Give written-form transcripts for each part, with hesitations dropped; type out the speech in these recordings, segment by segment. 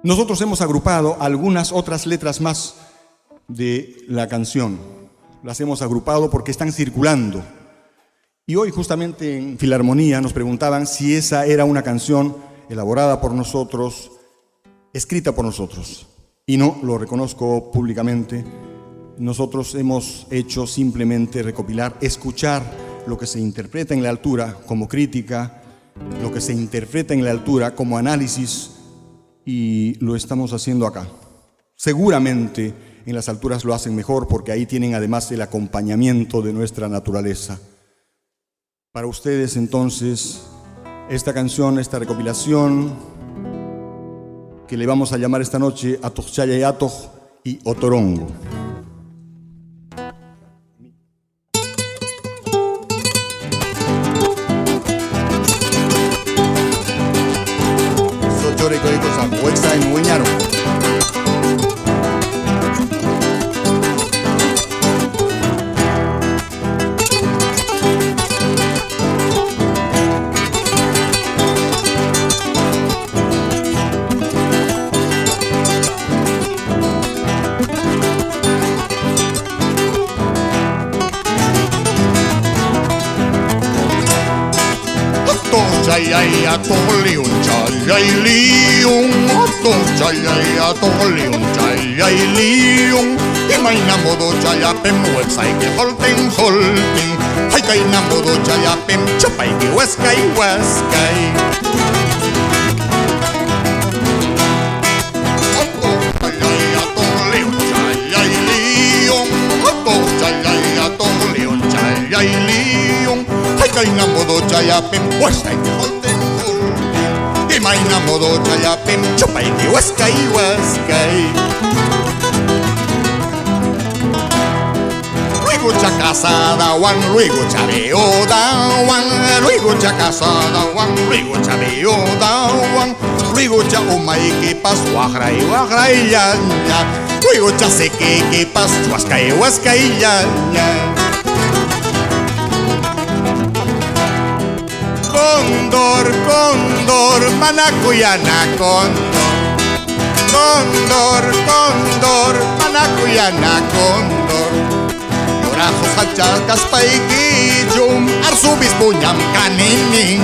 Nosotros hemos agrupado algunas otras letras más de la canción. Las hemos agrupado porque están circulando. Y hoy justamente en Filarmonía nos preguntaban si esa era una canción elaborada por nosotros, escrita por nosotros. Y no, lo reconozco públicamente, nosotros hemos hecho simplemente recopilar, escuchar lo que se interpreta en la altura como crítica, lo que se interpreta en la altura como análisis, y lo estamos haciendo acá. Seguramente en las alturas lo hacen mejor porque ahí tienen además el acompañamiento de nuestra naturaleza. Para ustedes entonces, esta canción, esta recopilación, que le vamos a llamar esta noche Atochayayatoj y Otorongo. Luego ya casada, Juan, luego ya viuda, Juan, luego ya casada, Juan, luego ya viuda, Juan, luego ya umaiki pasó y ya, luego ya sé que pasó y ya. Cóndor, cóndor, manacuyana, cóndor. Cóndor, cóndor, manacuyana, cóndor. Llorazos hachacas paiquillum, arzobispo ñam caninin.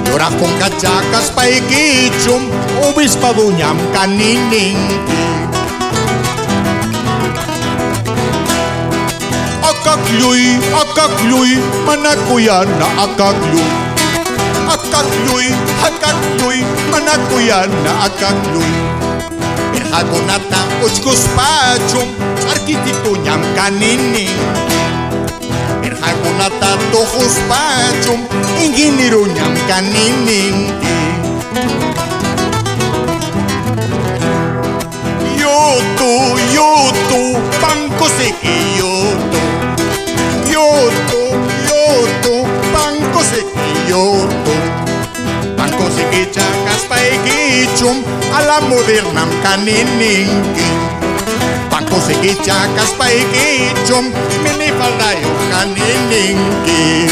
Llora con cachacas paiquillum, obispado ñam caninin. Akakluy, manacuyana, akakluy. Akakluy, manacuyana, akakluy. Hagonata, uchkuspachum, arquitecto ñam canini. Hagonata, tojuspachum, ingeniero ñam canini. Yoto, banco sequilloto. Yoto, banco sequilloto. Banco sequichacas paiquichum, a la moderna canininki. Banco sequichacas paiquichum, minifaldayo canininki.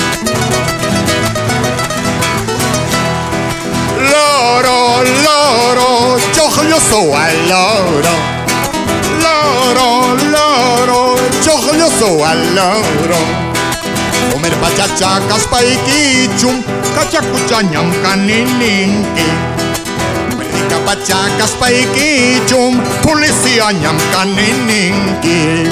Loro, yo soy al loro. Loro, yo soy al loro. Comer pachachacas paiquichum, cachacuchañam canininki. Medica pachacas paiquichum, policía ñam canininki.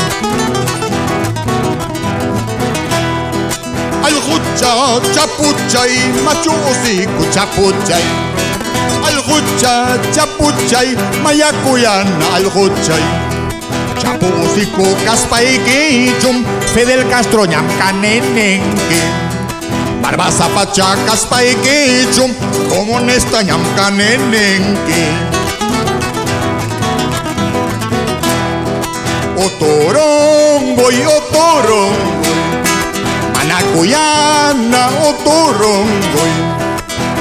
Aljucha, chapuchay, macho hocico chapuchay. Aljucha, chapuchay, mayacuyana, aljuchay. Chapu hocico caspaiquichum, Fidel Castro ñam canenenque. Barbasa pachacas paiquichum, comunista ñam canenenque. Otorongo y otorongo, manacuyana, otorongo.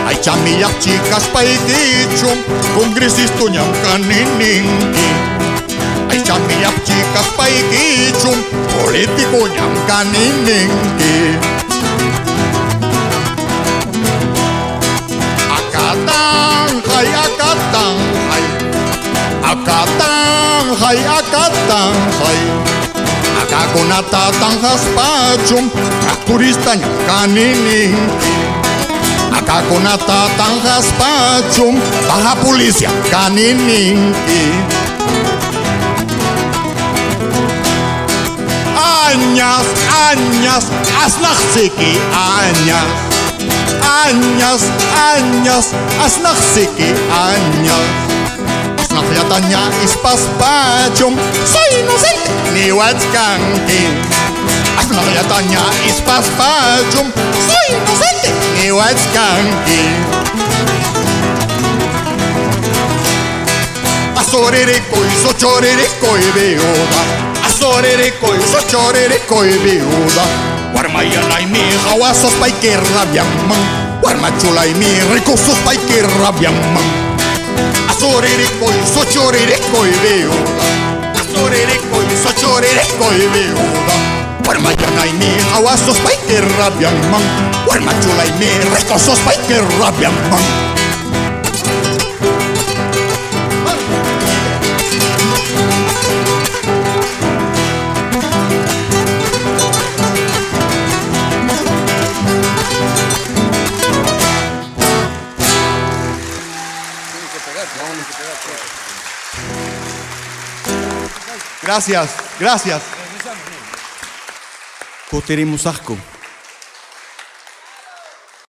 Hay chamillas chicas paiquichum, congresista ñam canenenque. Hay chamillas chicas paiquichum, político ñam caninenque. Acatán, hay hay akatan hay akakunata tanjaspachum turista kanininki akakunata tanjaspachum baja policía kanininki añas añas asnaxiki añas asnaxiki añas asnaxyataña ispaspachum soy inocente ni huachkanki asnaxyataña ispaspachum soy inocente ni huachkanki asorerikoy sochorerikoy viuda asorerikoy sochorerikoy viuda Guarmayana y mi jaguasos pa' que rabiaman Guarmachula y mi recursos pa' que rabiaman Asorerikoy sochorerikoy viuda Asorerikoy sochorerikoy viuda Guarmayana y mi jaguasos pa' que rabiaman Guarmachula y mi recursos pa' que rabiaman Gracias, gracias. Coterimusasco.